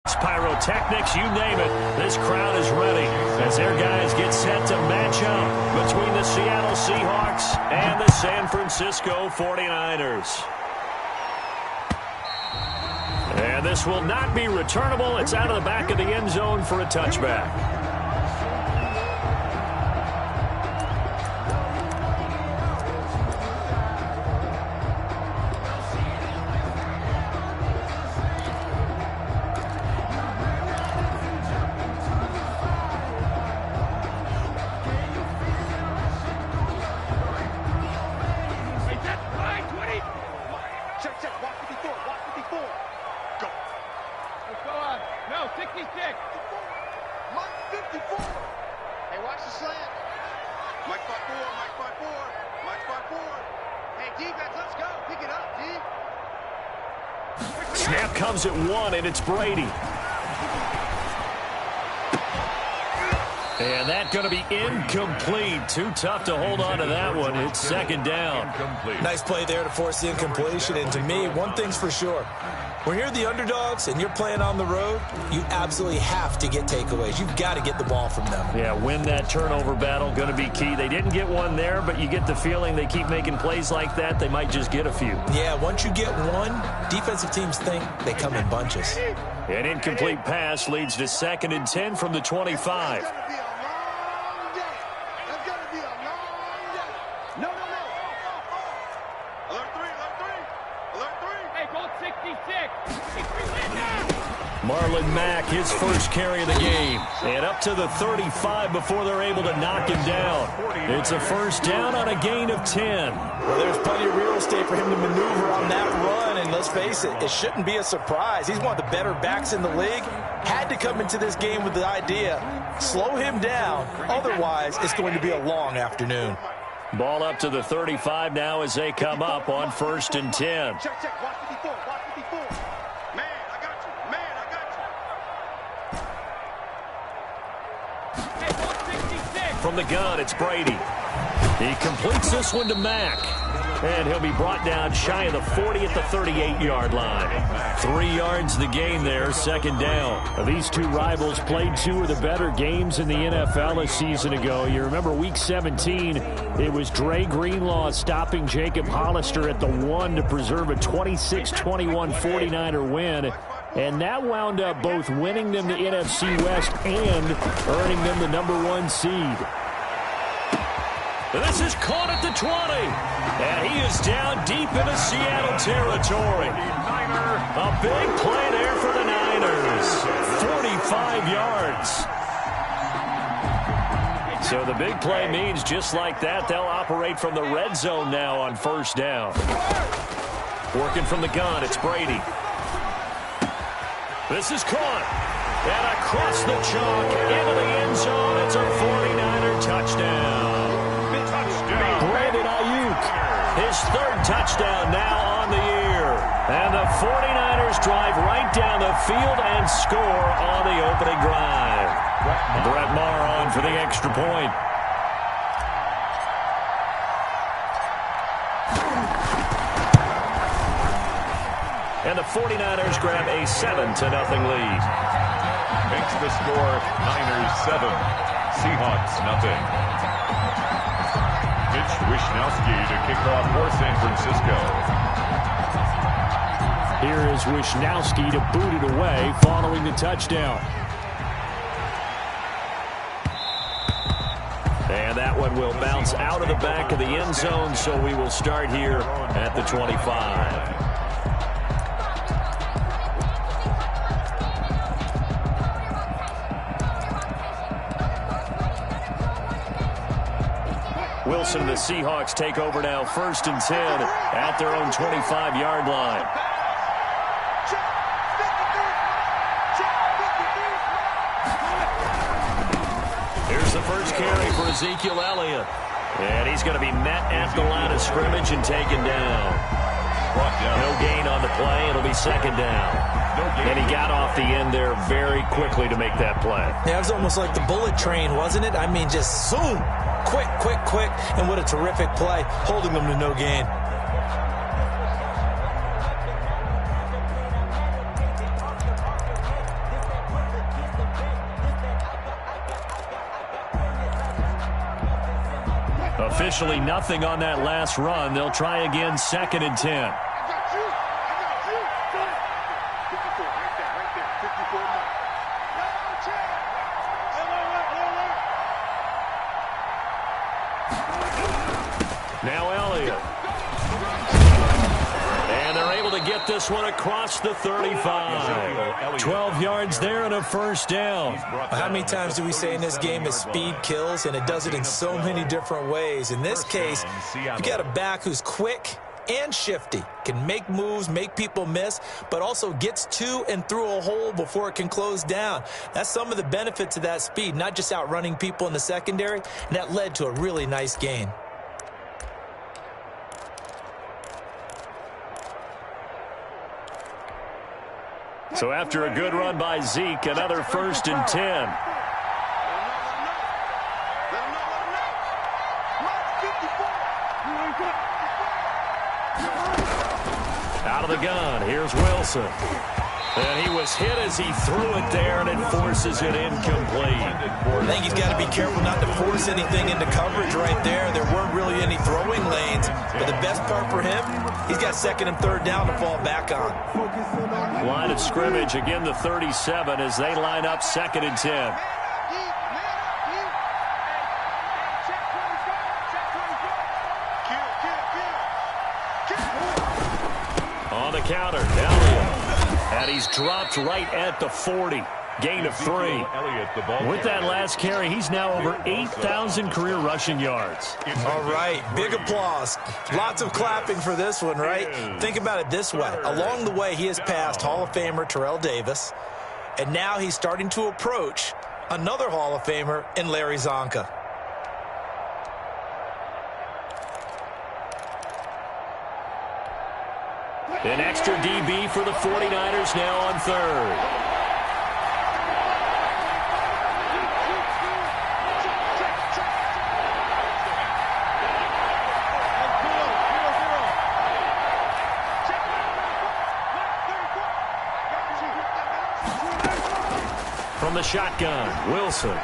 Pyrotechnics, you name it, this crowd is ready as their guys get set to match up between the Seattle Seahawks and the San Francisco 49ers. And this will not be returnable. It's out of the back of the end zone for a touchback. Snap comes at one, and it's Brady. And that's going to be incomplete. Too tough to hold on to that one. It's second down. Nice play there to force the incompletion. And to me, one thing's for sure. When you're the underdogs and you're playing on the road, you absolutely have to get takeaways. You've got to get the ball from them. Yeah, win that turnover battle, going to be key. They didn't get one there, but you get the feeling they keep making plays like that, they might just get a few. Yeah, once you get one, defensive teams think they come in bunches. An incomplete pass leads to 2nd and 10 from the 25. Marlon Mack, his first carry of the game. And up to the 35 before they're able to knock him down. It's a first down on a gain of 10. Well, there's plenty of real estate for him to maneuver on that run. And let's face it, it shouldn't be a surprise. He's one of the better backs in the league. Had to come into this game with the idea, slow him down. Otherwise, it's going to be a long afternoon. Ball up to the 35 now as they come up on 1st and 10. Check. Watch the before. Man, I got you. From the gun, it's Brady. He completes this one to Mack. And he'll be brought down shy of the 40 at the 38-yard line. 3 yards the gain there, second down. These two rivals played 2 of the better games in the NFL a season ago. You remember Week 17, it was Dre Greenlaw stopping Jacob Hollister at the 1 to preserve a 26-21 49er win. And that wound up both winning them the NFC West and earning them the #1 seed. This is caught at the 20. And he is down deep into Seattle territory. A big play there for the Niners. 45 yards. So the big play means just like that, they'll operate from the red zone now on first down. Working from the gun, it's Brady. This is caught. And across the chalk into the end zone. It's a 49er touchdown. Brandon Ayuk, his 3rd touchdown now on the year. And the 49ers drive right down the field and score on the opening drive. Brett Maher on for the extra point. And the 49ers grab a 7-0 lead. Makes the score Niners 7, Seahawks nothing. Mitch Wishnowsky to kick off for San Francisco. Here is Wishnowsky to boot it away following the touchdown. And that one will bounce out of the back of the end zone, so we will start here at the 25. Wilson and the Seahawks take over now, 1st and 10 at their own 25-yard line. Here's the first carry for Ezekiel Elliott. And he's going to be met at the line of scrimmage and taken down. No gain on the play. It'll be second down. And he got off the end there very quickly to make that play. Yeah, it was almost like the bullet train, wasn't it? I mean, just zoom. Quick, and what a terrific play, holding them to no gain. Officially nothing on that last run. They'll try again, 2nd and 10. Now Elliott. And they're able to get this one across the 35. 12 yards there and a first down. How many times do we say in this game that speed kills, and it does it in so many different ways? In this case, you got a back who's quick and shifty, can make moves, make people miss, but also gets to and through a hole before it can close down. That's some of the benefits of that speed, not just outrunning people in the secondary, and that led to a really nice gain. So after a good run by Zeke, another 1st and 10. Out of the gun, here's Wilson. And he was hit as he threw it there, and it forces it incomplete. I think he's got to be careful not to force anything into coverage right there. There weren't really any throwing lanes, but the best part for him, he's got 2nd and 3rd down to fall back on. Line of scrimmage, again the 37 as they line up 2nd and 10. On the counter, Elliott. And he's dropped right at the 40. Gain of 3. With that last carry, he's now over 8,000 career rushing yards. All right, big applause. Lots of clapping for this one, right? Think about it this way. Along the way, he has passed Hall of Famer Terrell Davis, and now he's starting to approach another Hall of Famer in Larry Zonka. An extra DB for the 49ers now on 3rd. From the shotgun, Wilson.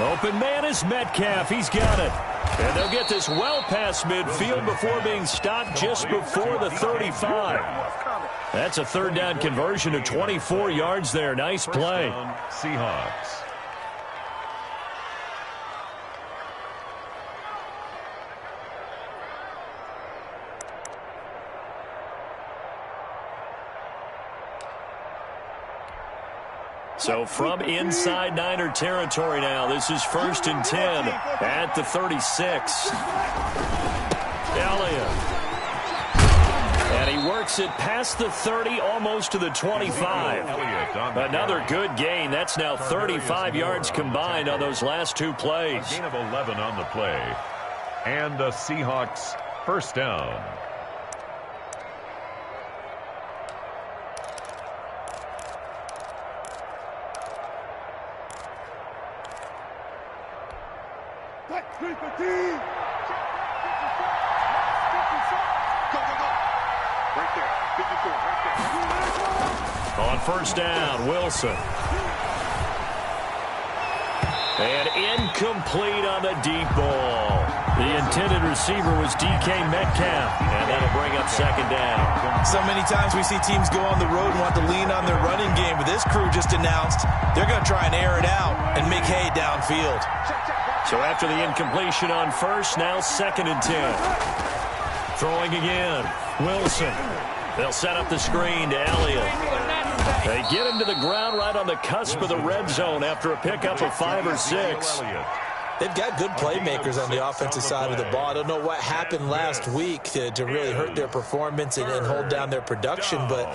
Open man is Metcalf. He's got it. And they'll get this well past midfield before being stopped just before the 35. That's a 3rd down conversion of 24 yards there. Nice play. Seahawks. So from inside Niner territory now, this is 1st and 10 at the 36. Elliott. And he works it past the 30, almost to the 25. Another good gain. That's now 35 yards combined on those last 2 plays. Gain of 11 on the play. And the Seahawks 1st down. On 1st down, Wilson. And incomplete on the deep ball. The intended receiver was DK Metcalf, and that'll bring up 2nd down. So many times we see teams go on the road and want to lean on their running game, but this crew just announced they're going to try and air it out and make hay downfield. So after the incompletion on 1st, now 2nd and 10. Throwing again, Wilson. They'll set up the screen to Elliott. They get him to the ground right on the cusp of the red zone after a pickup of 5 or 6. They've got good playmakers on the offensive side of the ball. I don't know what happened last week to really hurt their performance and hold down their production, but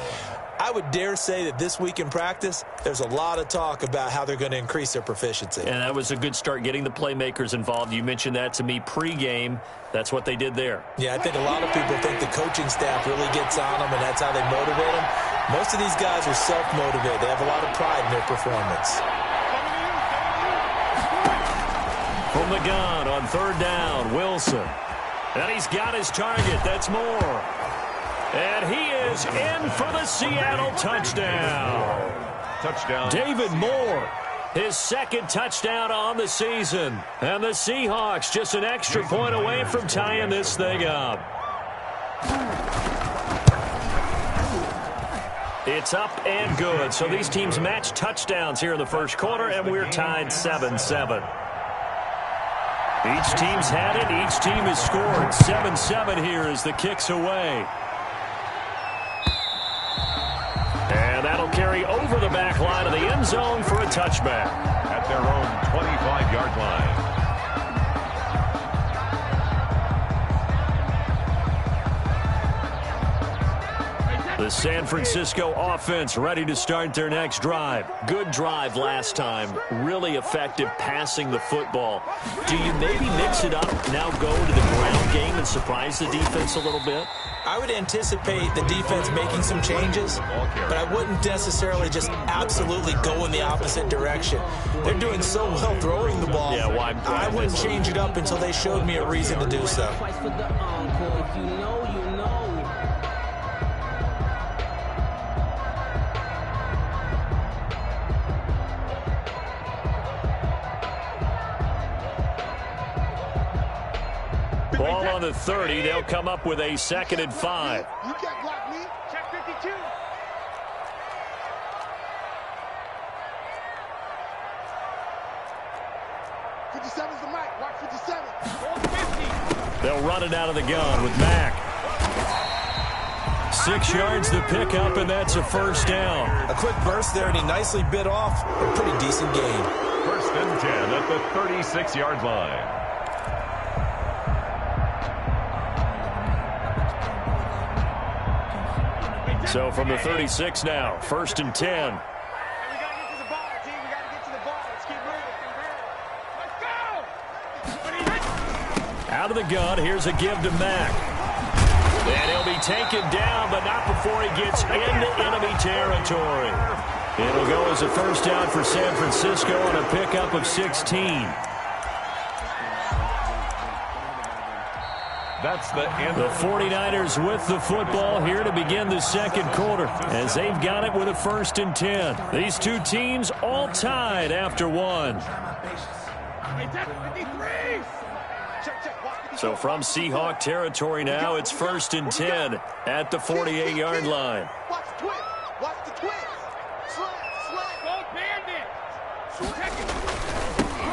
I would dare say that this week in practice, there's a lot of talk about how they're going to increase their proficiency. And that was a good start, getting the playmakers involved. You mentioned that to me pregame. That's what they did there. Yeah, I think a lot of people think the coaching staff really gets on them, and that's how they motivate them. Most of these guys are self-motivated. They have a lot of pride in their performance. From the gun on 3rd down, Wilson. And he's got his target. That's Moore. And he is in for the Seattle touchdown. Touchdown. David Moore. His second touchdown on the season. And the Seahawks just an extra point away from tying this thing up. It's up and good. So these teams match touchdowns here in the first quarter, and we're tied 7-7. Each team's had it. Each team has scored. 7-7 here as the kick's away. And that'll carry over the back line of the end zone for a touchback. At their own 25-yard line. The San Francisco offense ready to start their next drive. Good drive last time. Really effective passing the football. Do you maybe mix it up, now go to the ground game and surprise the defense a little bit? I would anticipate the defense making some changes, but I wouldn't necessarily just absolutely go in the opposite direction. They're doing so well throwing the ball. Yeah, why I wouldn't change it up until they showed me a reason to do so. Ball on the 30. They'll come up with a 2nd and 5. You can't block me. Check 52. '57's the mic. Watch 57. 50. They'll run it out of the gun with Mack. 6 yards the pickup, and that's a first down. A quick burst there, and he nicely bit off a pretty decent gain. 1st and 10 at the 36-yard line. So from the 36 now, 1st and 10. We got to get to the ball, team. We got to get to the ball. Let's keep moving. Let's go! Out of the gun, here's a give to Mack. And he'll be taken down, but not before he gets into enemy territory. It'll go as a first down for San Francisco on a pickup of 16. That's the end. The 49ers with the football here to begin the second quarter as they've got it with a 1st and 10. These two teams all tied after one. So from Seahawk territory now, it's 1st and 10 at the 48-yard line. Watch the twist. Watch the twist. Slant. Go bandit.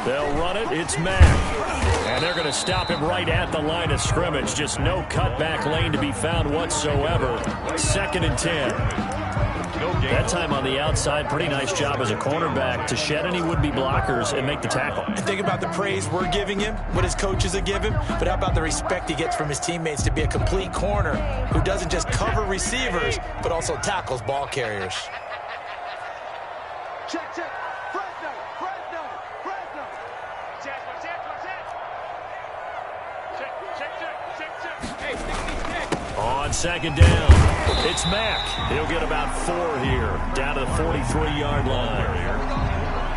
They'll run it. It's Mack. And they're going to stop him right at the line of scrimmage. Just no cutback lane to be found whatsoever. 2nd and 10. That time on the outside, pretty nice job as a cornerback to shed any would-be blockers and make the tackle. And think about the praise we're giving him, what his coaches are giving, but how about the respect he gets from his teammates to be a complete corner who doesn't just cover receivers, but also tackles ball carriers. Check. Fresno. Check. Hey, 66. On 2nd down, it's Mack. He'll get about 4 here, down to the 43-yard line.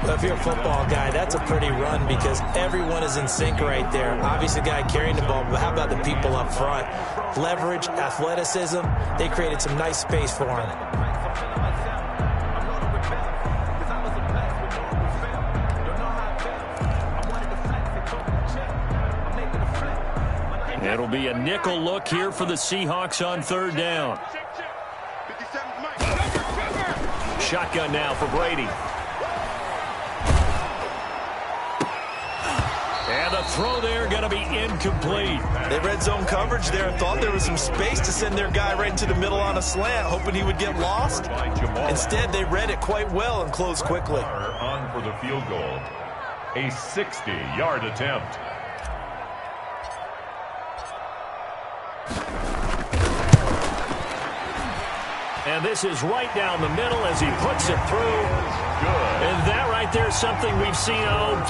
Well, if you're a football guy, that's a pretty run because everyone is in sync right there. Obviously, the guy carrying the ball, but how about the people up front? Leverage, athleticism, they created some nice space for him. It'll be a nickel look here for the Seahawks on 3rd down. Shotgun now for Brady. And the throw there going to be incomplete. They red zone coverage there and thought there was some space to send their guy right into the middle on a slant, hoping he would get lost. Instead, they read it quite well and closed quickly. On for the field goal. A 60-yard attempt. And this is right down the middle as he puts it through. Good. And that right there is something we've seen, 15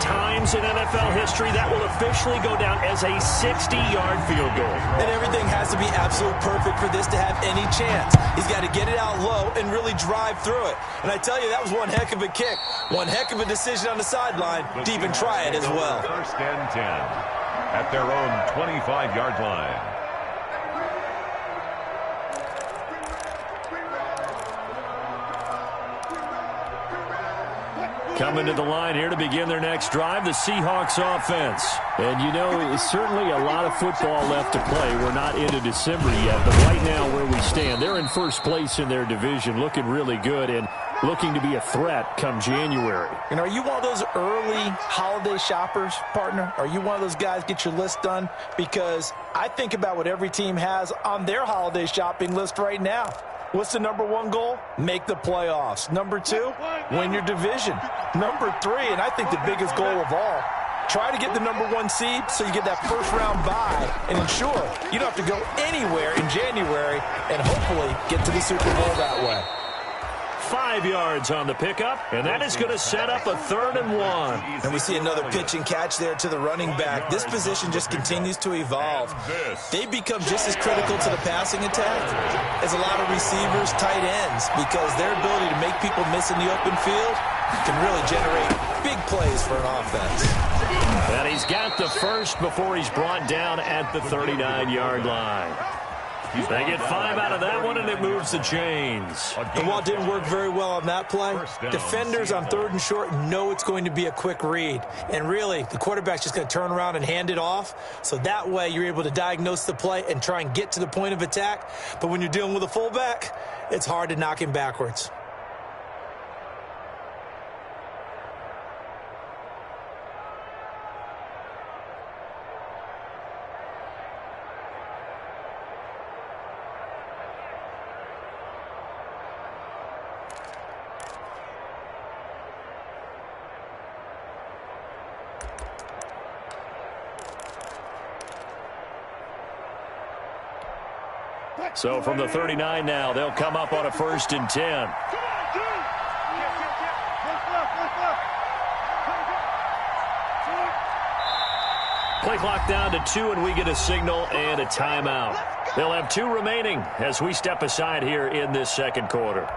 times in NFL history. That will officially go down as a 60-yard field goal. And everything has to be absolute perfect for this to have any chance. He's got to get it out low and really drive through it. And I tell you, that was one heck of a kick. One heck of a decision on the sideline to even try it as well. 1st and 10 at their own 25-yard line. Coming to the line here to begin their next drive, the Seahawks offense. And, you know, certainly a lot of football left to play. We're not into December yet, but right now where we stand, they're in first place in their division, looking really good and looking to be a threat come January. And are you one of those early holiday shoppers, partner? Are you one of those guys get your list done? Because I think about what every team has on their holiday shopping list right now. What's the number one goal? Make the playoffs. Number two, win your division. Number three, and I think the biggest goal of all, try to get the number one seed so you get that first round bye and ensure you don't have to go anywhere in January and hopefully get to the Super Bowl that way. 5 yards on the pickup, and that is going to set up a 3rd and 1. And we see another pitch and catch there to the running back. This position just continues to evolve. They become just as critical to the passing attack as a lot of receivers, tight ends, because their ability to make people miss in the open field can really generate big plays for an offense. And he's got the first before he's brought down at the 39-yard line. They get 5 out of that one, and it moves the chains. And while it didn't work very well on that play, defenders on 3rd and short know it's going to be a quick read. And really, the quarterback's just going to turn around and hand it off. So that way, you're able to diagnose the play and try and get to the point of attack. But when you're dealing with a fullback, it's hard to knock him backwards. So from the 39 now, they'll come up on a 1st and 10. Play clock down to 2, and we get a signal and a timeout. They'll have 2 remaining as we step aside here in this second quarter.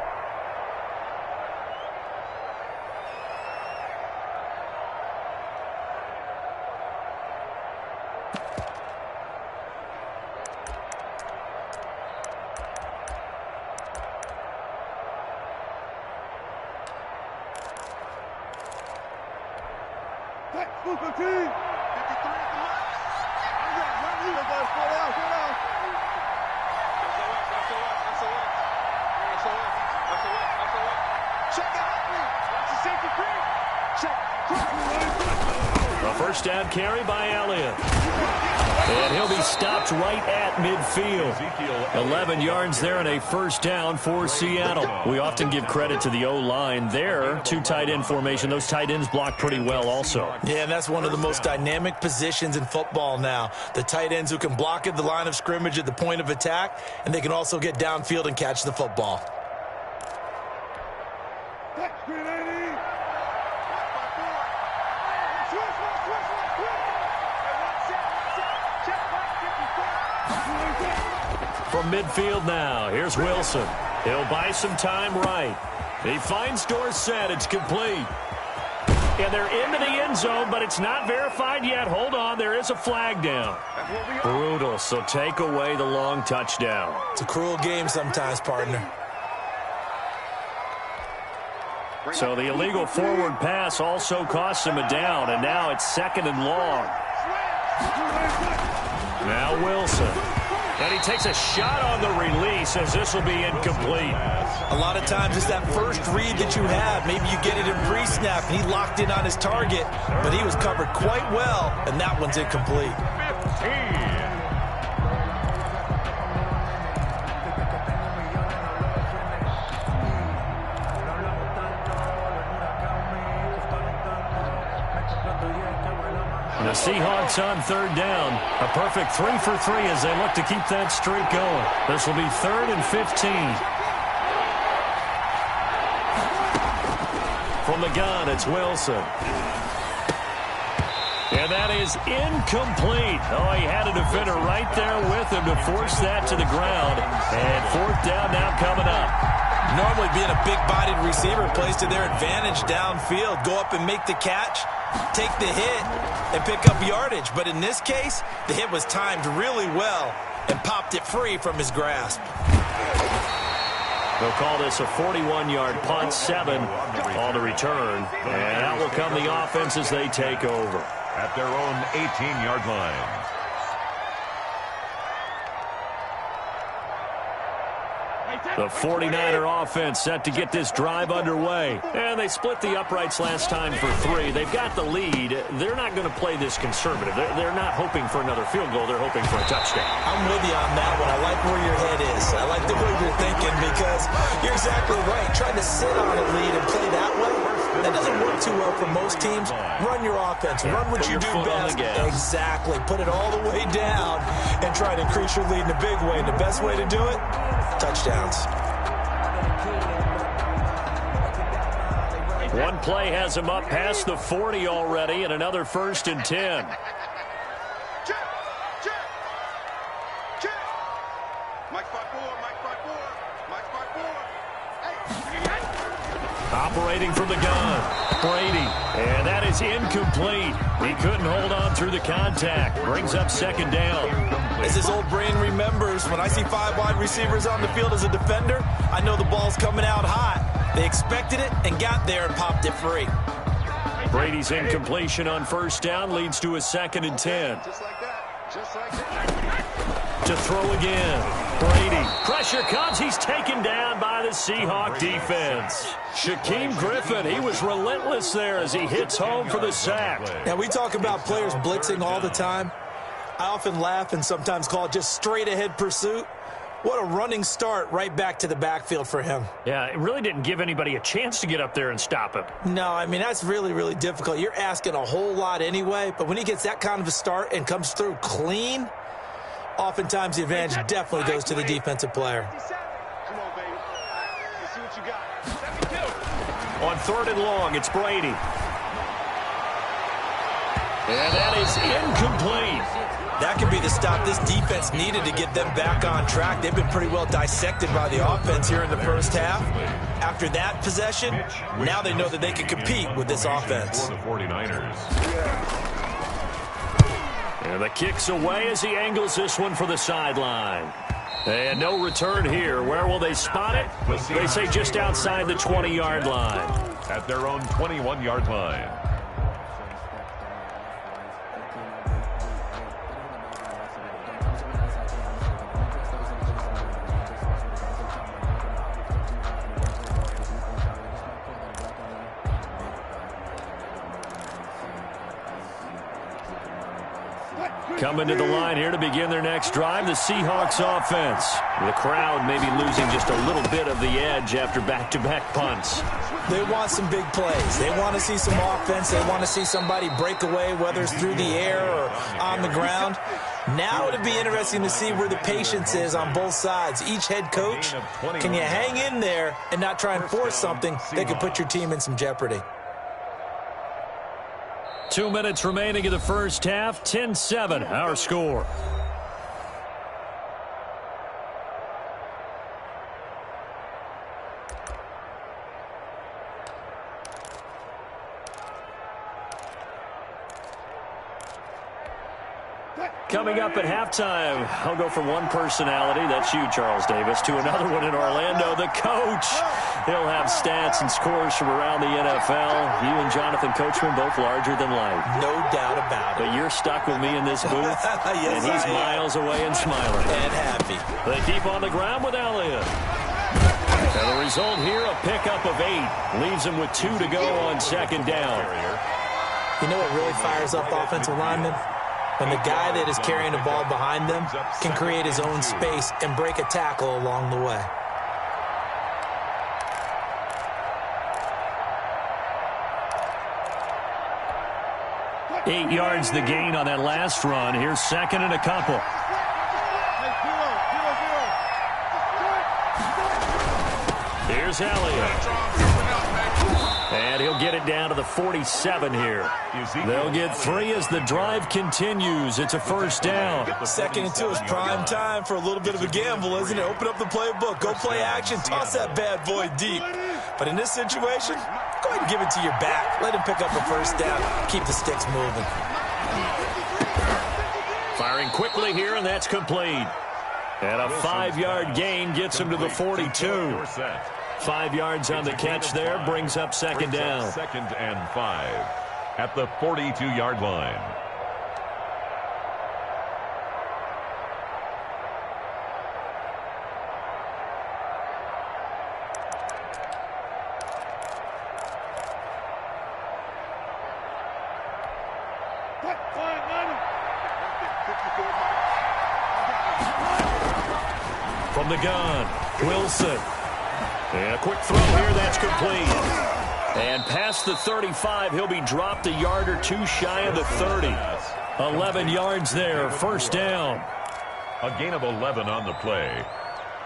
A first down carry by Elliott. And he'll be stopped right at midfield. 11 yards there and a first down for Seattle. We often give credit to the O-line there. 2 tight end formation. Those tight ends block pretty well also. Yeah, and that's one of the most dynamic positions in football now. The tight ends who can block at the line of scrimmage at the point of attack, and they can also get downfield and catch the football. From midfield now, here's Wilson. He'll buy some time right. He finds Dorsett. It's complete. And they're into the end zone, but it's not verified yet. Hold on, there is a flag down. Brutal, so take away the long touchdown. It's a cruel game sometimes, partner. So the illegal forward pass also costs him a down, and now it's 2nd and long. Now Wilson. And he takes a shot on the release as this will be incomplete. A lot of times it's that first read that you have. Maybe you get it in pre-snap, and he locked in on his target, but he was covered quite well, and that one's incomplete. 15. The Seahawks on 3rd down. A perfect 3 for 3 as they look to keep that streak going. This will be 3rd and 15. From the gun, it's Wilson. And that is incomplete. Oh, he had a defender right there with him to force that to the ground. And 4th down now coming up. Normally being a big-bodied receiver plays to their advantage downfield. Go up and make the catch, take the hit, and pick up yardage. But in this case, the hit was timed really well and popped it free from his grasp. They'll call this a 41-yard punt, 7 on the return. And that will come the offense as they take over. At their own 18-yard line. The 49er offense set to get this drive underway. And they split the uprights last time for 3. They've got the lead. They're not going to play this conservative. They're not hoping for another field goal. They're hoping for a touchdown. I'm with you on that one. I like where your head is. I like the way you're thinking because you're exactly right. Trying to sit on a lead and play that way, that doesn't work too well for most teams. Run your offense. Run what you do best. Exactly. Put it all the way down and try to increase your lead in a big way. And the best way to do it, touchdowns. One play has him up past the 40 already, and another 1st and 10. Operating from the gun, Brady, and that is incomplete. He couldn't hold on through the contact. Brings up 2nd down. As his old brain remembers, when I see 5 wide receivers on the field as a defender, I know the ball's coming out hot. They expected it and got there and popped it free. Brady's incompletion on 1st down leads to a 2nd and 10. Just like that. Just like that. To throw again. Brady. Pressure comes. He's taken down by the Seahawk defense. Shaquem Griffin, he was relentless there as he hits home for the sack. Now, we talk about players blitzing all the time. I often laugh and sometimes call it just straight-ahead pursuit. What a running start right back to the backfield for him. Yeah, it really didn't give anybody a chance to get up there and stop him. No, I mean, that's really, really difficult. You're asking a whole lot anyway, but when he gets that kind of a start and comes through clean, oftentimes the advantage definitely goes to the defensive player. Come on, baby. Let's see what you got. On 3rd and long, it's Brady. And that is incomplete. That could be the stop this defense needed to get them back on track. They've been pretty well dissected by the offense here in the first half. After that possession, now they know that they can compete with this offense. For the 49ers. And the kick's away as he angles this one for the sideline. And no return here. Where will they spot it? They say just outside the 20-yard line. At their own 21-yard line. Coming to the line here to begin their next drive, the Seahawks offense. The crowd maybe losing just a little bit of the edge after back-to-back punts. They want some big plays. They want to see some offense. They want to see somebody break away, whether it's through the air or on the ground. Now it'll be interesting to see where the patience is on both sides. Each head coach, can you hang in there and not try and force something that could put your team in some jeopardy? 2 minutes remaining in the first half. 10-7, our score. Coming up at halftime, I'll go from one personality, that's you, Charles Davis, to another one in Orlando, the coach. He'll have stats and scores from around the NFL. You and Jonathan Coachman both larger than life. No doubt about it. But you're stuck with me in this booth, yes, and he's miles away and smiling. And happy. They keep on the ground with Elliott. And the result here, a pickup of 8. Leaves him with 2 to go on 2nd down. You know what really fires up offensive linemen? When the guy that is carrying the ball behind them can create his own space and break a tackle along the way. Eight yards the gain on that last run. Here's 2nd and a couple. Here's Elliott. And he'll get it down to the 47 here. They'll get 3 as the drive continues. It's a 1st down. 2nd and 2 is prime time for a little bit of a gamble, isn't it? Open up the playbook. Go play action. Toss that bad boy deep. But in this situation, go ahead and give it to your back. Let him pick up a 1st down. Keep the sticks moving. Firing quickly here, and that's complete. And a 5-yard gain gets him to the 42. 5 yards on the catch there, brings up second down. 2nd and 5 at the 42-yard line. From the gun, Wilson. And a quick throw here, that's complete. And past the 35, he'll be dropped a yard or two shy of the 30. 11 yards there, first down. A gain of 11 on the play.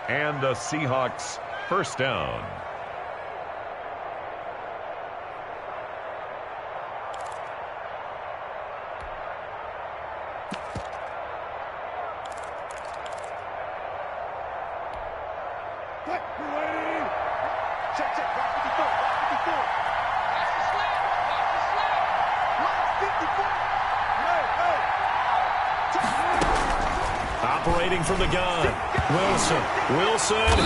And the Seahawks first down. Operating from the gun, Wilson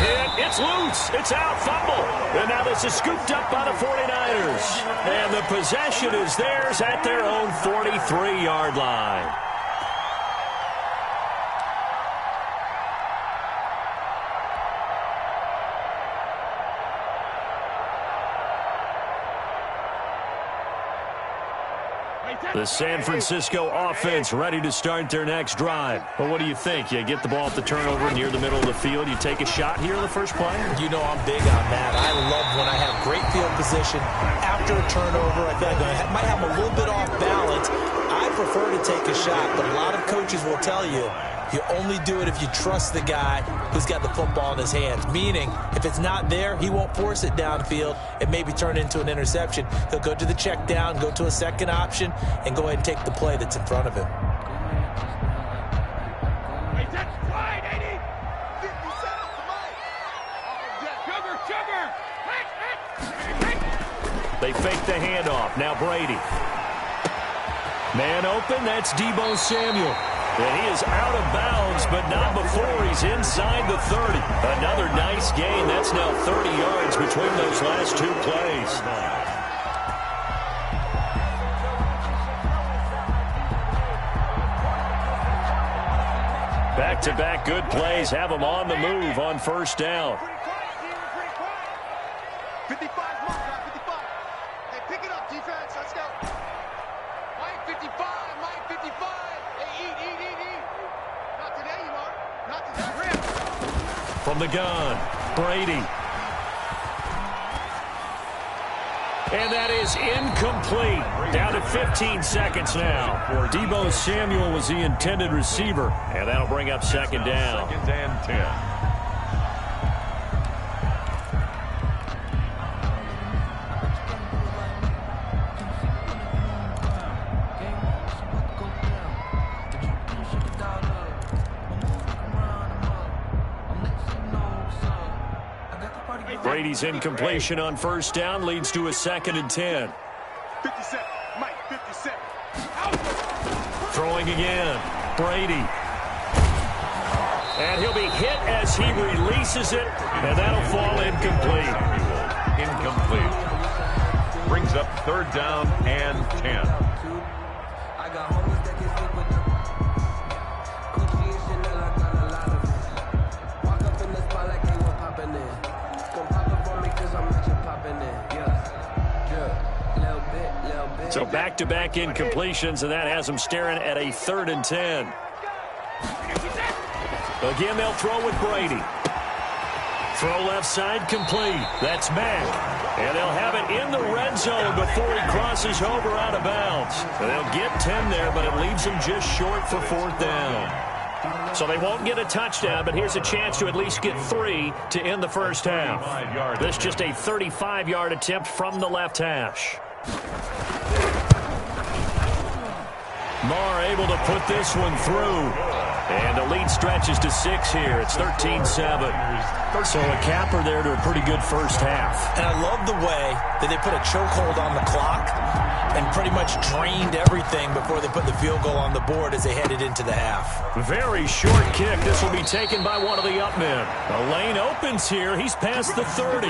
hit, it's loose, it's out, fumble. And now this is scooped up by the 49ers. And the possession is theirs at their own 43-yard line. The San Francisco offense ready to start their next drive. Well, what do you think? You get the ball at the turnover near the middle of the field. You take a shot here in the first play? You know I'm big on that. I love when I have great field position after a turnover. I feel like I might have a little bit off balance. I prefer to take a shot, but a lot of coaches will tell you you only do it if you trust the guy who's got the football in his hands. Meaning, if it's not there, he won't force it downfield and maybe turn it into an interception. He'll go to the check down, go to a second option, and go ahead and take the play that's in front of him. They fake the handoff. Now Brady. Man open, that's Deebo Samuel. And he is out of bounds, but not before he's inside the 30. Another nice gain. That's now 30 yards between those last two plays. Back-to-back good plays have them on the move on first down. 55, 55. Hey, pick it up, defense. Let's go. Mike 55, Mike 55. Hey, eat. Not today, you know. Not today. From the gun, Brady. And that is incomplete. Down to 15 seconds now. Deebo Samuel was the intended receiver. And that'll bring up second down. 2nd and 10. Brady's incompletion on first down leads to a 2nd and 10. 57, Mike 57. Throwing again, Brady. And he'll be hit as he releases it, and that'll fall incomplete. Incomplete. Brings up 3rd down and 10. So back-to-back incompletions, and that has them staring at a 3rd and 10. Again, they'll throw with Brady. Throw left side complete. That's Mack. And they'll have it in the red zone before he crosses over out of bounds. And they'll get 10 there, but it leaves them just short for 4th down. So they won't get a touchdown, but here's a chance to at least get 3 to end the first half. This just a 35-yard attempt from the left hash. Marr able to put this one through. And the lead stretches to 6 here. It's 13-7. So a capper there to a pretty good first half. And I love the way that they put a chokehold on the clock and pretty much drained everything before they put the field goal on the board as they headed into the half. Very short kick. This will be taken by one of the up men. A lane opens here. He's past the 30.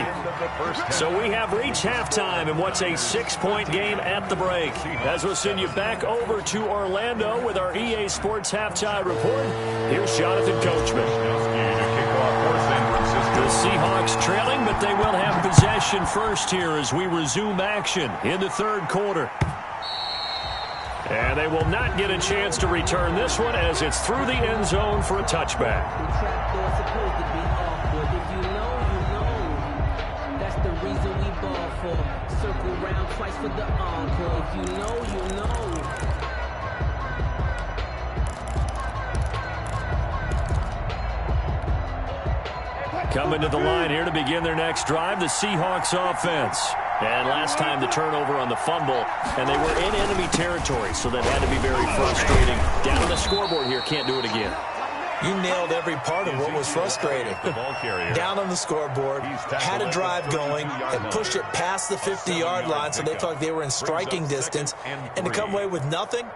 So we have reached halftime in what's a 6-point game at the break. As we'll send you back over to Orlando with our EA Sports Halftime Report, here's Jonathan Coachman. The Seahawks trailing, but they will have possession first here as we resume action in the third quarter. And they will not get a chance to return this one as it's through the end zone for a touchback. That's the reason we ball for. Circle round twice for the encore. If you know, you know. Coming to the line here to begin their next drive, the Seahawks offense. And last time the turnover on the fumble, and they were in enemy territory, so that had to be very frustrating. Down on the scoreboard here, can't do it again. You nailed every part of what was frustrating. Down on the scoreboard, had a drive going, and pushed it past the 50-yard line so they felt like they were in striking distance, and to come away with nothing,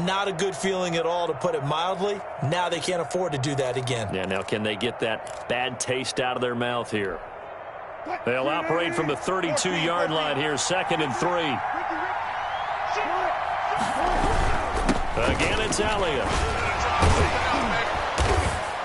not a good feeling at all, to put it mildly. Now they can't afford to do that again. Yeah, now can they get that bad taste out of their mouth here? They'll operate from the 32-yard line here, 2nd and 3. Again, it's Elliott.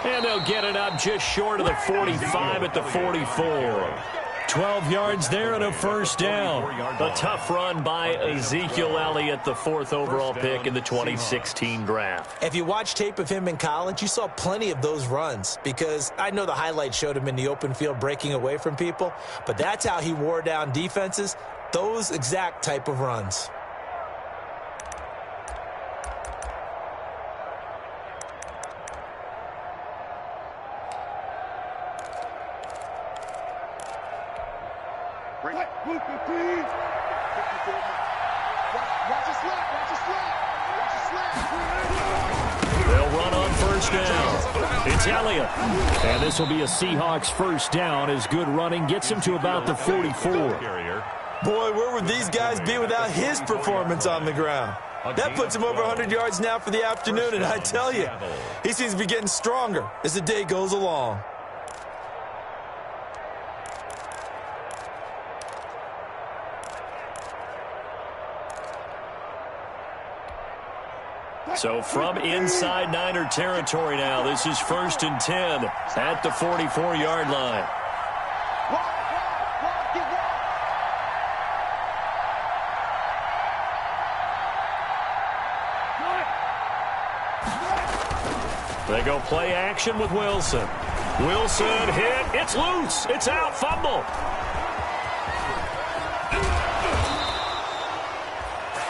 And they'll get it up just short of the 45 at the 44. 12 yards there and a first down. A tough run by Ezekiel Elliott, the 4th overall pick in the 2016 draft. If you watch tape of him in college, you saw plenty of those runs, because I know the highlights showed him in the open field breaking away from people, but that's how he wore down defenses, those exact type of runs. They'll run on first down. It's Elliott. And this will be a Seahawks first down as good running gets him to about the 44. Boy, where would these guys be without his performance on the ground? That puts him over 100 yards now for the afternoon, and I tell you, he seems to be getting stronger as the day goes along. So from inside Niner territory now, this is 1st and 10 at the 44-yard line. They go play action with Wilson. Wilson hit. It's loose. It's out. Fumble.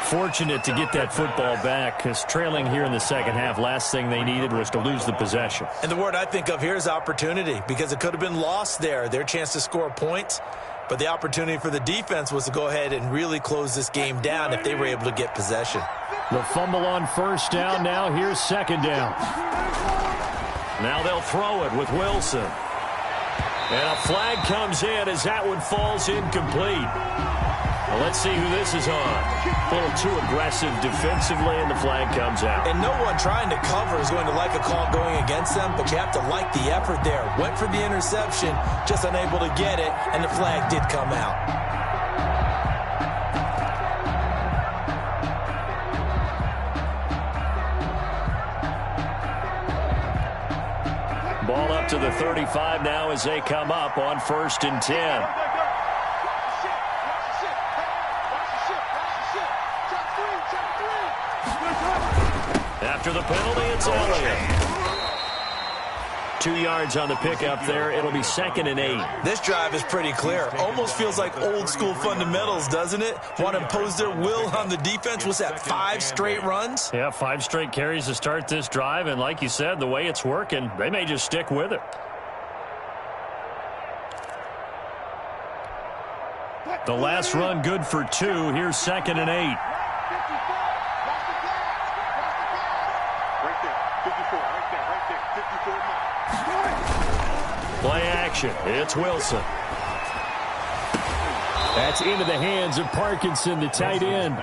Fortunate to get that football back, because trailing here in the second half, last thing they needed was to lose the possession. And the word I think of here is opportunity, because it could have been lost there, their chance to score points. But the opportunity for the defense was to go ahead and really close this game down if they were able to get possession. The fumble on first down. Now here's 2nd down. Now they'll throw it with Wilson. And a flag comes in as that one falls incomplete. Well, let's see who this is on. A little too aggressive defensively, and the flag comes out. And no one trying to cover is going to like a call going against them, but you have to like the effort there. Went for the interception, just unable to get it, and the flag did come out. Ball up to the 35 now as they come up on 1st and 10. After the penalty, it's Elliott. 2 yards on the pickup there. It'll be 2nd and 8. This drive is pretty clear. Almost feels like old school fundamentals, doesn't it? Want to impose their will on the defense. What's that, 5 straight runs? Yeah, 5 straight carries to start this drive. And like you said, the way it's working, they may just stick with it. The last run good for 2. Here's 2nd and 8. Right there, 54. Play action. It's Wilson. That's into the hands of Parkinson, the tight end.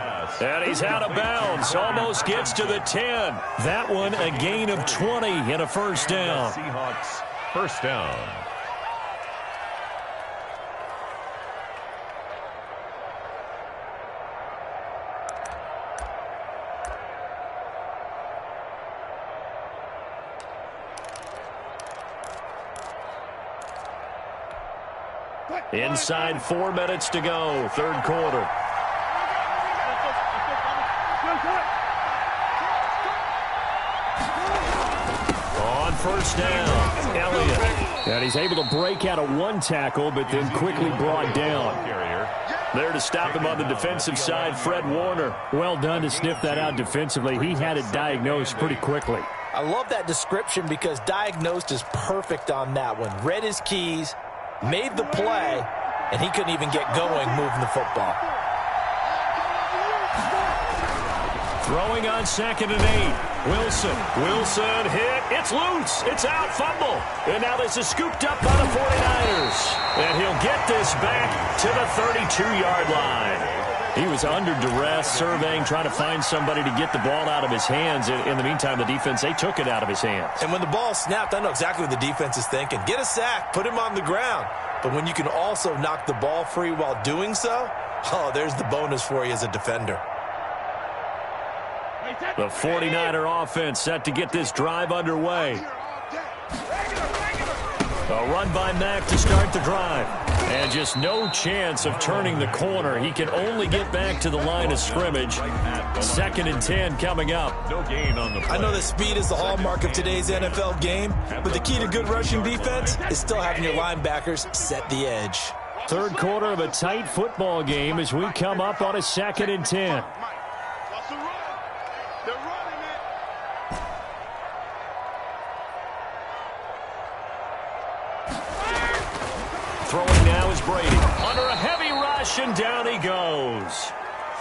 And he's out of bounds. Almost gets to the 10. That one a gain of 20 and a first down. Seahawks first down. Inside 4 minutes to go, third quarter. On first down, Elliott. And he's able to break out of one tackle, but then quickly brought down. There to stop him on the defensive side, Fred Warner. Well done to sniff that out defensively. He had it diagnosed pretty quickly. I love that description because diagnosed is perfect on that one. Read his keys, made the play, and he couldn't even get going moving the football. Throwing on 2nd and 8. Wilson hit. It's loose. It's out. Fumble. And now this is scooped up by the 49ers. And he'll get this back to the 32-yard line. He was under duress, surveying, trying to find somebody to get the ball out of his hands. In the meantime, the defense, they took it out of his hands. And when the ball snapped, I know exactly what the defense is thinking. Get a sack. Put him on the ground. But when you can also knock the ball free while doing so, oh, there's the bonus for you as a defender. The 49er offense set to get this drive underway. A run by Mack to start the drive. And just no chance of turning the corner. He can only get back to the line of scrimmage. 2nd and 10 coming up. No gain on the play. I know that speed is the hallmark of today's NFL game, but the key to good rushing defense is still having your linebackers set the edge. Third quarter of a tight football game as we come up on a 2nd and 10. Throwing now is Brady. Under a heavy rush, and down he goes.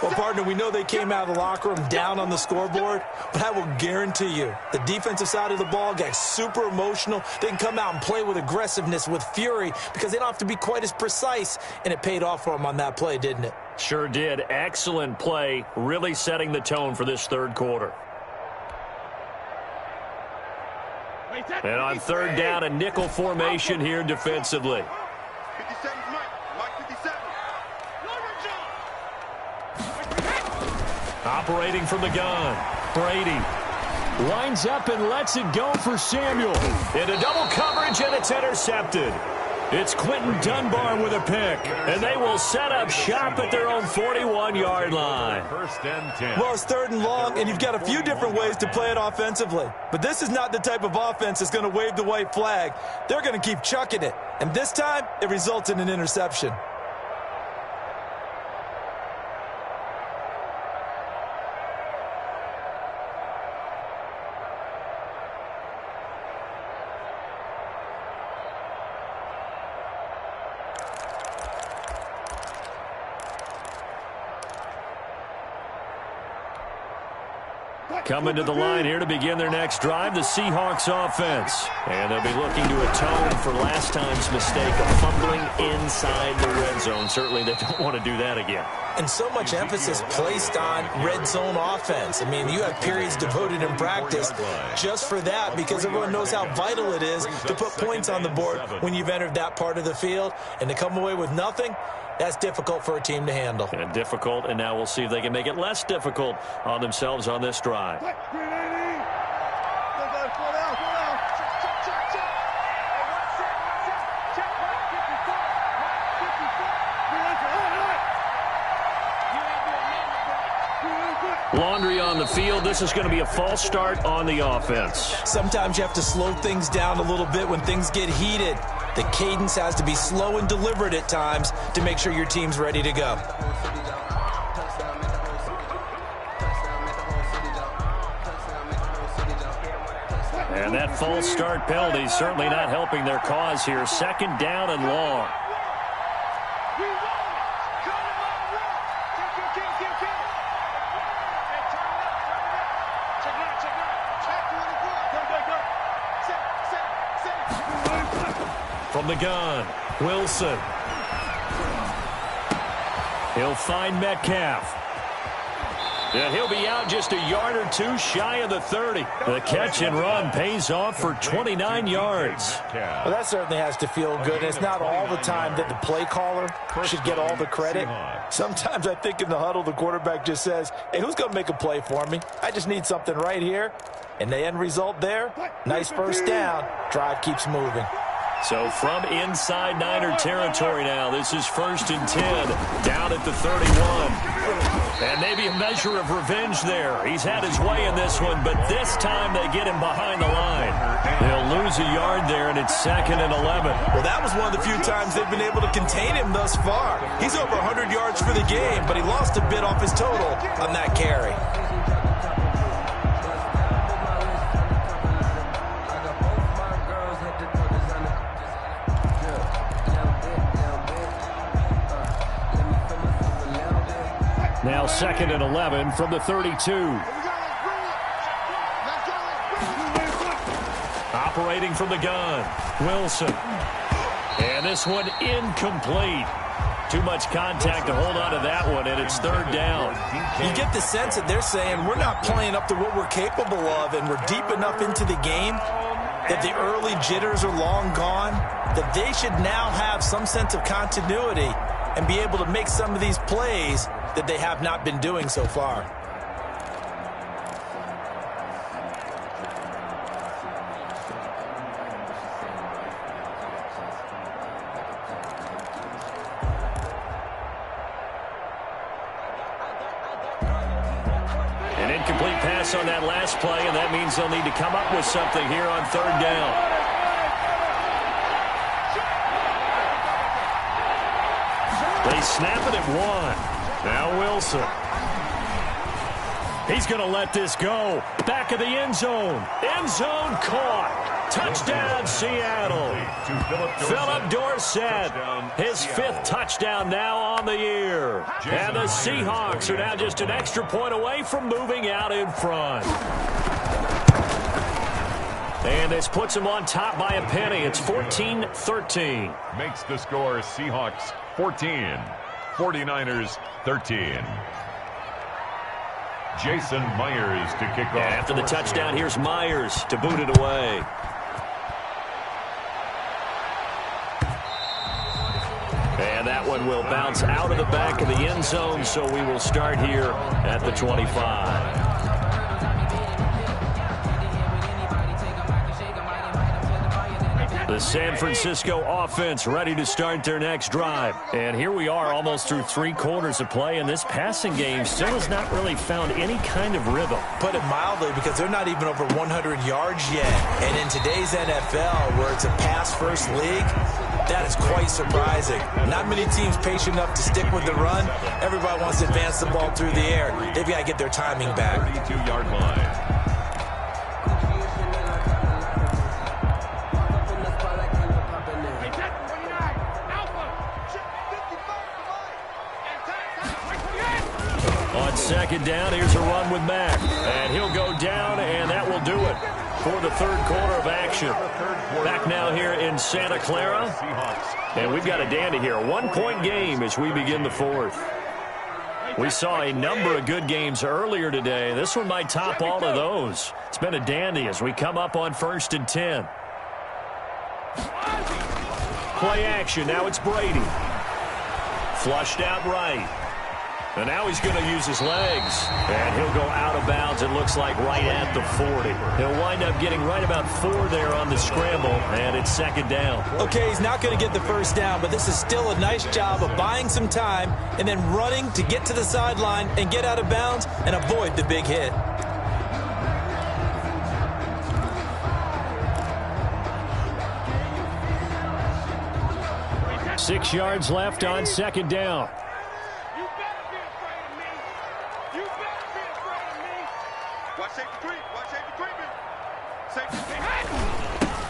Well, partner, we know they came out of the locker room down on the scoreboard, but I will guarantee you the defensive side of the ball got super emotional. They can come out and play with aggressiveness, with fury, because they don't have to be quite as precise, and it paid off for them on that play, didn't it? Sure did. Excellent play, really setting the tone for this third quarter. And on third down, a nickel formation here defensively. 57 Mike 57. Operating from the gun, Brady lines up and lets it go for Samuel. Into double coverage, and it's intercepted. It's Quentin Dunbar with a pick, and they will set up shop at their own 41-yard line. First and 10. Well, it's 3rd and long, and you've got a few different ways to play it offensively. But this is not the type of offense that's going to wave the white flag. They're going to keep chucking it. And this time, it results in an interception. Coming to the line here to begin their next drive, the Seahawks offense. And they'll be looking to atone for last time's mistake of fumbling inside the red zone. Certainly they don't want to do that again. And so much emphasis placed on red zone offense. I mean, you have periods devoted in practice just for that because everyone knows how vital it is to put points on the board when you've entered that part of the field. And to come away with nothing, that's difficult for a team to handle. And difficult, and now we'll see if they can make it less difficult on themselves on this drive. Laundry on the field. This is going to be a false start on the offense. Sometimes you have to slow things down a little bit when things get heated. The cadence has to be slow and deliberate at times to make sure your team's ready to go. And that false start penalty certainly not helping their cause here. 2nd down and long. From From the gun, Wilson. He'll find Metcalf. And he'll be out just a yard or two shy of the 30. The catch and run pays off for 29 yards. Well, that certainly has to feel good. It's not all the time that the play caller should get all the credit. Sometimes I think in the huddle, the quarterback just says, hey, who's going to make a play for me? I just need something right here. And the end result there, nice first down. Drive keeps moving. So from inside Niner territory now, this is 1st and 10, down at the 31. And maybe a measure of revenge there. He's had his way in this one, but this time they get him behind the line. They'll lose a yard there, and it's 2nd and 11. Well, that was one of the few times they've been able to contain him thus far. He's over 100 yards for the game, but he lost a bit off his total on that carry. Now 2nd and 11 from the 32. Operating from the gun, Wilson. And this one incomplete. Too much contact to hold on to that one, and it's 3rd down. You get the sense that they're saying we're not playing up to what we're capable of, and we're deep enough into the game that the early jitters are long gone, that they should now have some sense of continuity and be able to make some of these plays that they have not been doing so far. An incomplete pass on that last play, and that means they'll need to come up with something here on 3rd down. They snap it at 1. Now Wilson. He's going to let this go. Back of the end zone. End zone caught. Touchdown, Seattle. Philip Dorsett, his 5th touchdown now on the year. And the Seahawks are now just an extra point away from moving out in front. And this puts them on top by a penny. It's 14-13. Makes the score Seahawks 14. 49ers 13. Jason Myers to kick off. After the touchdown, here's Myers to boot it away. And that one will bounce out of the back of the end zone, so we will start here at the 25. The San Francisco offense ready to start their next drive. And here we are almost through 3 quarters of play, and this passing game still has not really found any kind of rhythm. Put it mildly, because they're not even over 100 yards yet. And in today's NFL, where it's a pass-first league, that is quite surprising. Not many teams patient enough to stick with the run. Everybody wants to advance the ball through the air. They've got to get their timing back. 32-yard line. On 2nd down, here's a run with Mack. And he'll go down, and that will do it for the 3rd quarter of action. Back now here in Santa Clara. And we've got a dandy here. A 1-point game as we begin the 4th. We saw a number of good games earlier today. This one might top all of those. It's been a dandy as we come up on 1st and 10. Play action. Now it's Brady. Flushed out right. And now he's going to use his legs. And he'll go out of bounds, it looks like, right at the 40. He'll wind up getting right about 4 there on the scramble, and it's 2nd down. Okay, he's not going to get the first down, but this is still a nice job of buying some time and then running to get to the sideline and get out of bounds and avoid the big hit. Six yards left on 2nd down.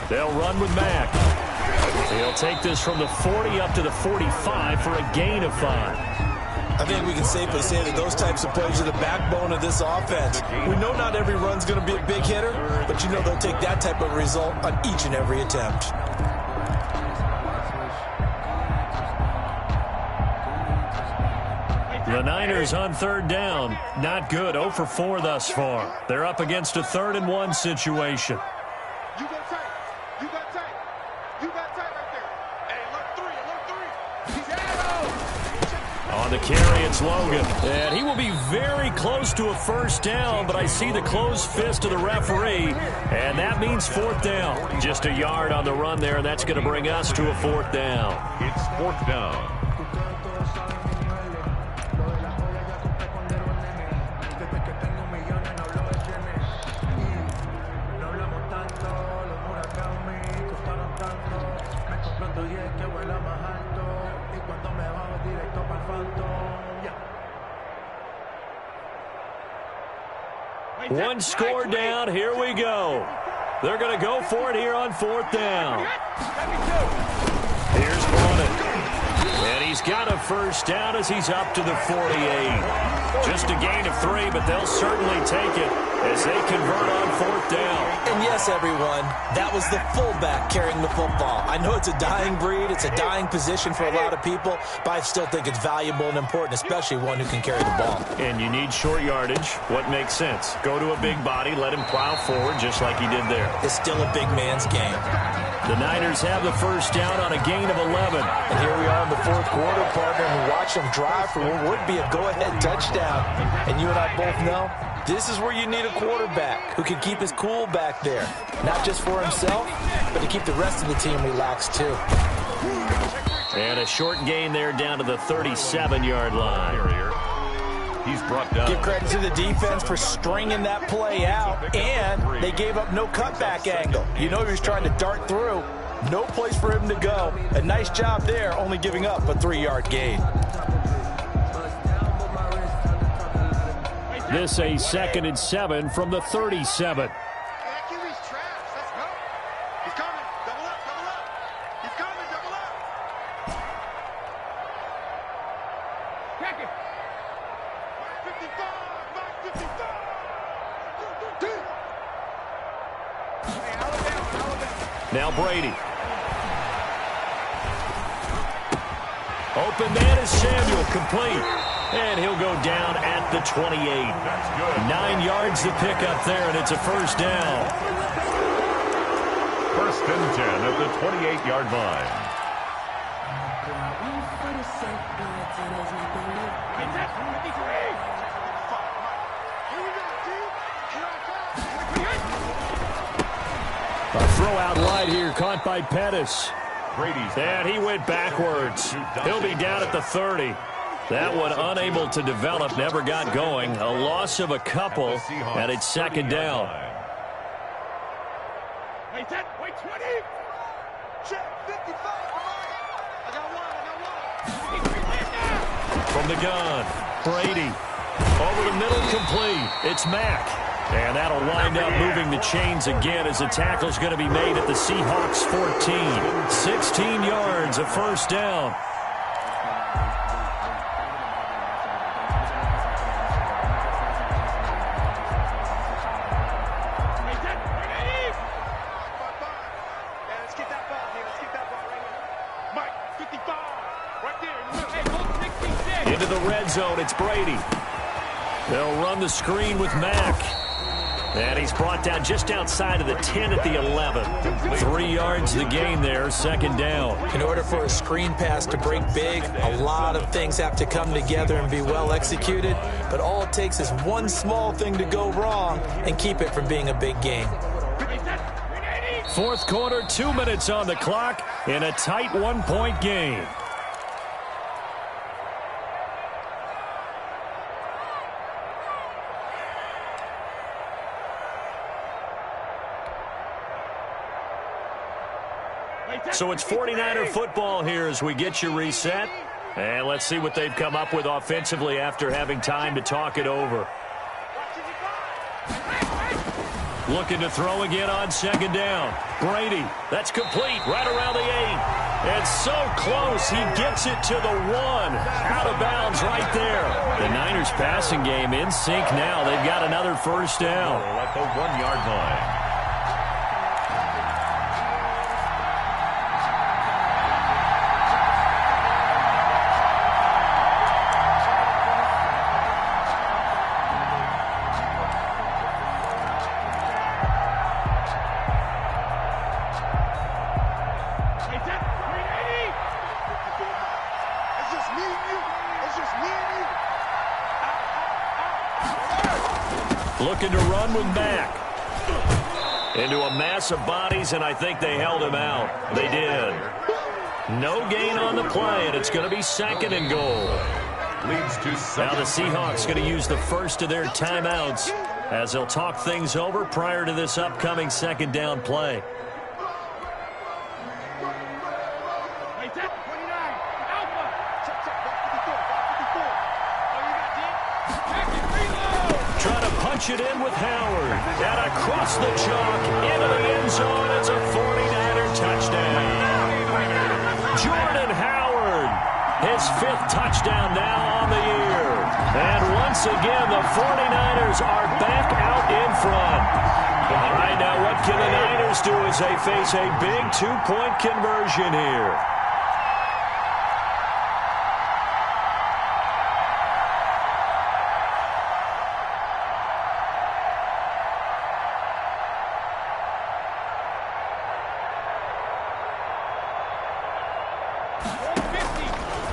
They'll run with Mack. He'll take this from the 40 up to the 45 for a gain of 5. I think we can safely say that those types of plays are the backbone of this offense. We know not every run's going to be a big hitter, but you know they'll take that type of result on each and every attempt. The Niners on third down. Not good. 0 for 4 thus far. They're up against a 3rd and 1 situation. You got tight. You got tight. You got tight right there. Hey, alert 3. He's out. On the carry, it's Logan. And he will be very close to a first down, but I see the closed fist of the referee, and that means 4th down. Just a yard on the run there, and that's going to bring us to a 4th down. It's 4th down. One score down. Here we go. They're going to go for it here on 4th down. Here's Bonnet. And he's got a first down as he's up to the 48. Just a gain of 3, but they'll certainly take it as they convert on 4th down. And yes, everyone, that was the fullback carrying the football. I know it's a dying breed, it's a dying position for a lot of people, but I still think it's valuable and important, especially one who can carry the ball. And you need short yardage. What makes sense? Go to a big body, let him plow forward just like he did there. It's still a big man's game. The Niners have the first down on a gain of 11. And here we are in the 4th quarter, partner, and watch them drive for what would be a go-ahead touchdown. And you and I both know this is where you need a quarterback who can keep his cool back there. Not just for himself, but to keep the rest of the team relaxed too. And a short gain there down to the 37-yard line. He's brought down. Give credit to the defense for stringing that play out, and they gave up no cutback angle. You know he was trying to dart through. No place for him to go. A nice job there, only giving up a 3-yard gain. This a 2nd and 7 from the 37. Now Brady. Open man is Samuel, complete. And he'll go down at the 28. 9 yards to pick up there, and it's a first down. 1st and 10 at the 28-yard line. A throw out wide here, caught by Pettis. And he went backwards. He'll be down at the 30. That one unable to develop, never got going. A loss of a couple, and it's 2nd down. Wait 20. Check 55. I got one. From the gun, Brady. Over the middle, complete. It's Mack. And that'll wind up moving the chains again as the tackle's going to be made at the Seahawks 14. 16 yards, a first down. Into the red zone, it's Brady. They'll run the screen with Mack. And he's brought down just outside of the 10 at the 11. 3 yards the gain there, 2nd down. In order for a screen pass to break big, a lot of things have to come together and be well executed. But all it takes is one small thing to go wrong and keep it from being a big game. 4th quarter, 2 minutes on the clock in a tight 1-point game. So it's 49er football here as we get you reset. And let's see what they've come up with offensively after having time to talk it over. Looking to throw again on 2nd down. Brady, that's complete right around the 8. And so close, he gets it to the 1. Out of bounds right there. The Niners passing game in sync now. They've got another first down. At the 1-yard line. me and you. It's just me and you. Looking to run with Mack. Into a mass of bodies, and I think they held him out. They did. No gain on the play, and it's going to be 2nd and goal. Leads to Now the Seahawks going to use the first of their timeouts as they'll talk things over prior to this upcoming 2nd down play. It in with Howard, and across the chalk, into the end zone. It's a 49er touchdown. Jordan Howard, his 5th touchdown now on the year. And once again, the 49ers are back out in front. All right, now what can the Niners do as they face a big 2-point conversion here?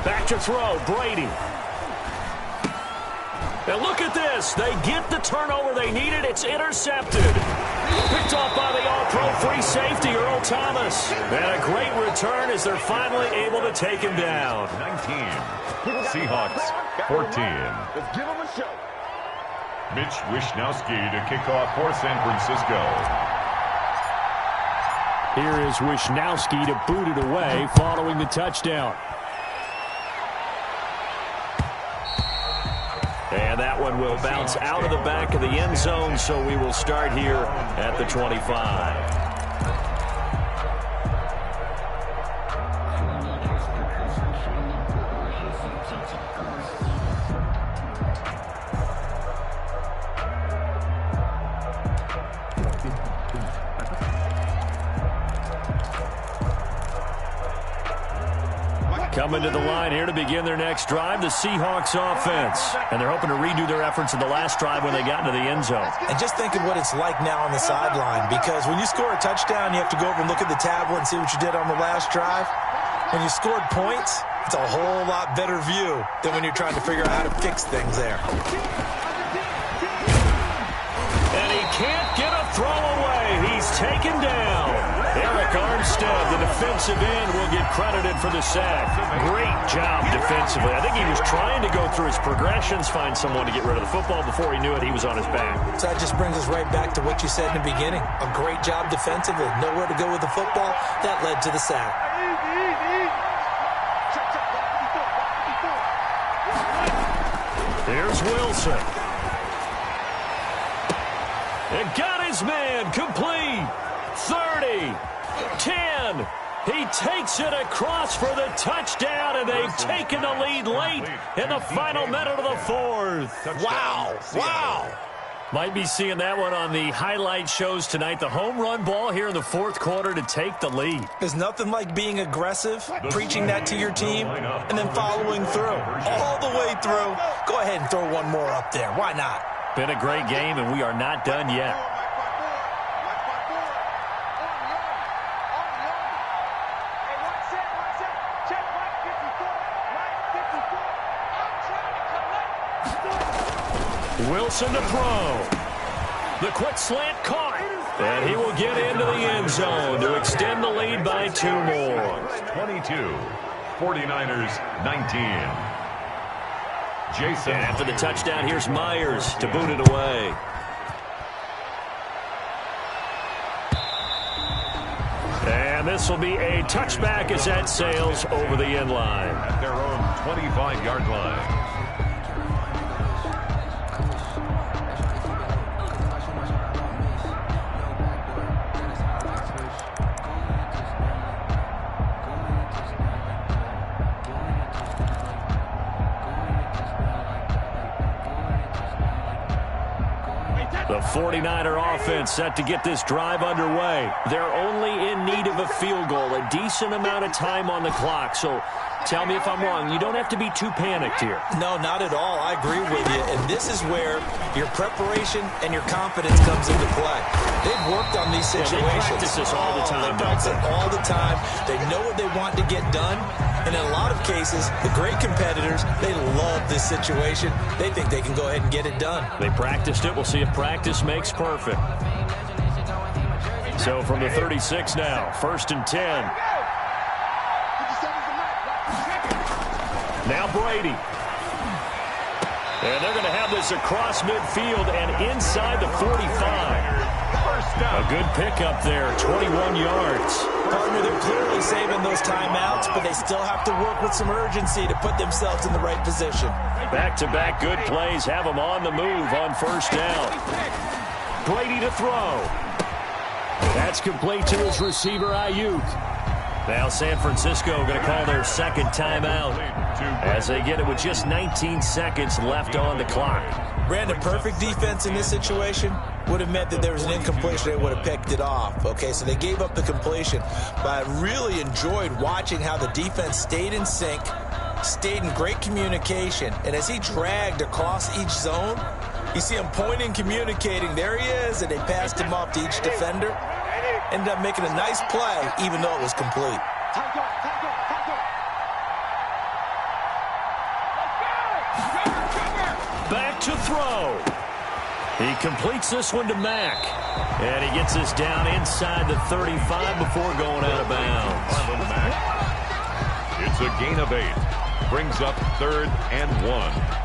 Back to throw, Brady. And look at this. They get the turnover they needed. It's intercepted. Picked off by the all-pro free safety, Earl Thomas. And a great return as they're finally able to take him down. 19. Seahawks 14. Let's give him a show. Mitch Wishnowsky to kick off for San Francisco. Here is Wishnowsky to boot it away following the touchdown. And that one will bounce out of the back of the end zone, so we will start here at the 25. Coming to the line here to begin their next drive, the Seahawks offense. And they're hoping to redo their efforts in the last drive when they got into the end zone. And just think of what it's like now on the sideline, because when you score a touchdown, you have to go over and look at the tablet and see what you did on the last drive. When you scored points, it's a whole lot better view than when you're trying to figure out how to fix things there. And he can't get a throw away. He's taken down. Eric Armstead, the defensive end, will get credited for the sack. Great job defensively. I think he was trying to go through his progressions, find someone to get rid of the football. Before he knew it, he was on his back. So that just brings us right back to what you said in the beginning. A great job defensively. Nowhere to go with the football. That led to the sack. Here's Wilson. And got his man complete. 30, 10. He takes it across for the touchdown, and they've taken the lead late in the final minute of the 4th. Wow. Wow. Might be seeing that one on the highlight shows tonight. The home run ball here in the 4th quarter to take the lead. There's nothing like being aggressive, preaching that to your team, and then following through. All the way through. Go ahead and throw one more up there. Why not? Been a great game, and we are not done yet. Wilson to throw. The quick slant caught. And he will get into the end zone to extend the lead by 2 more. 22. 49ers 19. Jason. And after the touchdown, here's Myers to boot it away. And this will be a touchback as that sails over the end line. At their own 25-yard line. The 49er offense set to get this drive underway. They're only in need of a field goal, a decent amount of time on the clock. So tell me if I'm wrong. You don't have to be too panicked here. No, not at all. I agree with you. And this is where your preparation and your confidence comes into play. They've worked on these situations. They practice this all the time. They practice it all the time. They know what they want to get done. And in a lot of cases, the great competitors, they love this situation. They think they can go ahead and get it done. They practiced it. We'll see if practice makes perfect. So from the 36 now, 1st and 10. Now Brady. And they're going to have this across midfield and inside the 45. A good pickup there, 21 yards. Partner, they're clearly saving those timeouts, but they still have to work with some urgency to put themselves in the right position. Back-to-back good plays have them on the move on 1st down. Brady to throw. That's complete to his receiver, Ayuk. Now San Francisco going to call their second timeout as they get it with just 19 seconds left on the clock. Brandon, perfect defense in this situation would have meant that there was an incompletion. They would have picked it off. Okay, so they gave up the completion. But I really enjoyed watching how the defense stayed in sync, stayed in great communication. And as he dragged across each zone, you see him pointing, communicating. There he is, and they passed him off to each defender. Ended up making a nice play, even though it was complete. Back to throw. He completes this one to Mack. And he gets this down inside the 35 before going out of bounds. It's a gain of 8. Brings up 3rd and 1.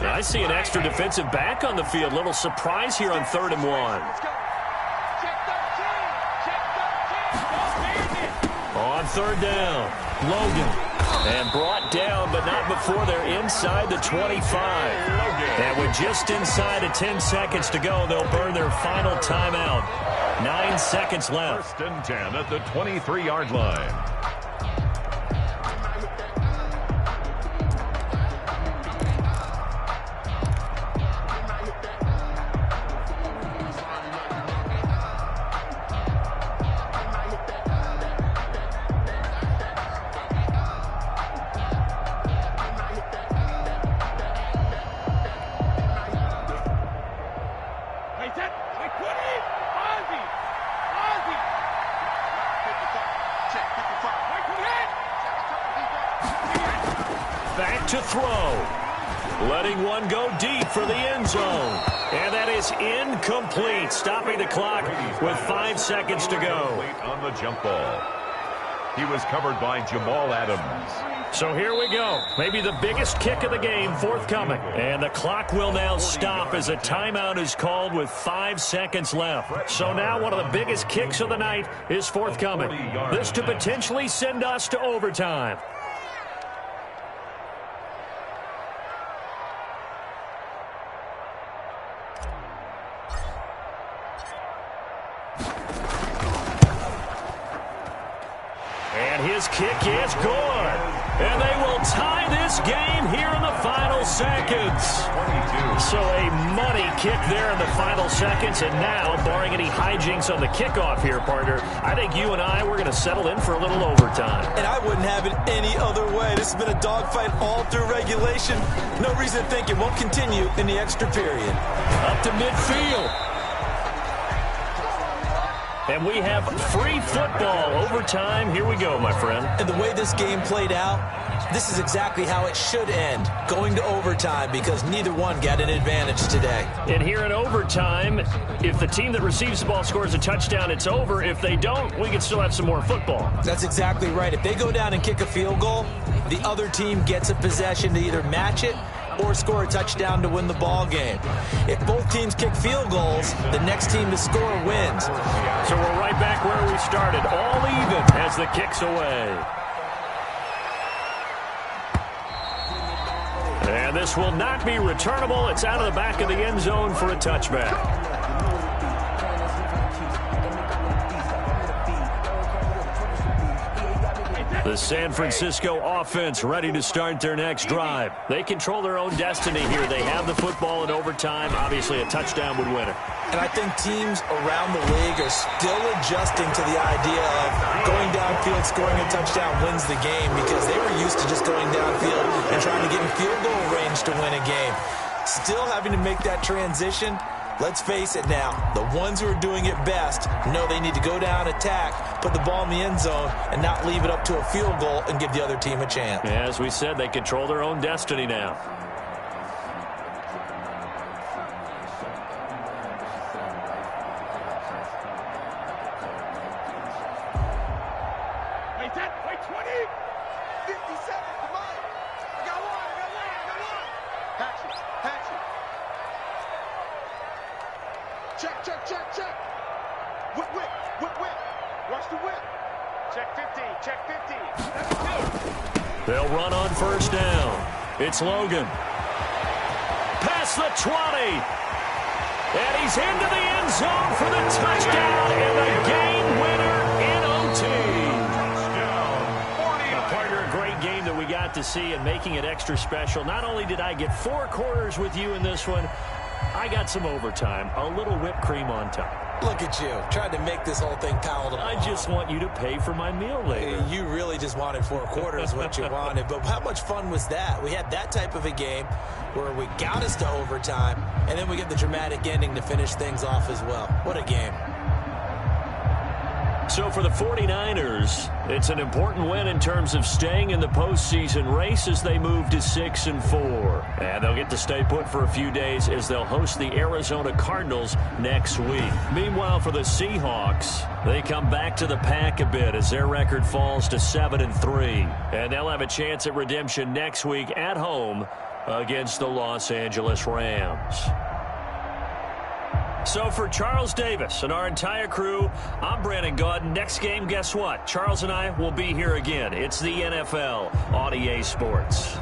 I see an extra defensive back on the field. Little surprise here on 3rd and 1. On 3rd down, Logan. And brought down, but not before they're inside the 25. And with just inside of 10 seconds to go, they'll burn their final timeout. 9 seconds left. 1st and 10 at the 23-yard line. Back to throw. Letting one go deep for the end zone. And that is incomplete. Stopping the clock with 5 seconds to go. On the jump ball. He was covered by Jamal Adams. So here we go. Maybe the biggest kick of the game forthcoming. And the clock will now stop as a timeout is called with 5 seconds left. So now one of the biggest kicks of the night is forthcoming. This to potentially send us to overtime. His kick is good. And they will tie this game here in the final seconds. So a money kick there in the final seconds. And now, barring any hijinks on the kickoff here, partner, I think you and I, we're going to settle in for a little overtime. And I wouldn't have it any other way. This has been a dogfight all through regulation. No reason to think it won't continue in the extra period. Up to midfield. And we have free football overtime. Here we go, my friend. And the way this game played out, this is exactly how it should end, going to overtime, because neither one got an advantage today. And here in overtime, if the team that receives the ball scores a touchdown, it's over. If they don't, we can still have some more football. That's exactly right. If they go down and kick a field goal, the other team gets a possession to either match it or score a touchdown to win the ball game. If both teams kick field goals, the next team to score wins. So we're right back where we started, all even as the kick's away. And this will not be returnable. It's out of the back of the end zone for a touchback. The San Francisco offense ready to start their next drive. They control their own destiny here. They have the football in overtime. Obviously, a touchdown would win it. And I think teams around the league are still adjusting to the idea of going downfield, scoring a touchdown wins the game, because they were used to just going downfield and trying to get in field goal range to win a game. Still having to make that transition. Let's face it now, the ones who are doing it best know they need to go down, attack, put the ball in the end zone, and not leave it up to a field goal and give the other team a chance. Yeah, as we said, they control their own destiny now. Wait, 20, 50 seconds, come on. I got one. Patch it. Check. Whip. Watch the whip. Check 50. They'll run on first down. It's Logan. Past the 20. And he's into the end zone for the touchdown and the game winner in OT. A great game that we got to see and making it extra special. Not only did I get 4 quarters with you in this one, I got some overtime, a little whipped cream on top. Look at you, trying to make this whole thing palatable. I just want you to pay for my meal later. You really just wanted 4 quarters, what you wanted. But how much fun was that? We had that type of a game where we got us to overtime, and then we get the dramatic ending to finish things off as well. What a game. So for the 49ers, it's an important win in terms of staying in the postseason race as they move to 6-4. And they'll get to stay put for a few days as they'll host the Arizona Cardinals next week. Meanwhile, for the Seahawks, they come back to the pack a bit as their record falls to 7-3. And they'll have a chance at redemption next week at home against the Los Angeles Rams. So for Charles Davis and our entire crew, I'm Brandon Gaudin. Next game, guess what? Charles and I will be here again. It's the NFL on EA Sports.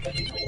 it.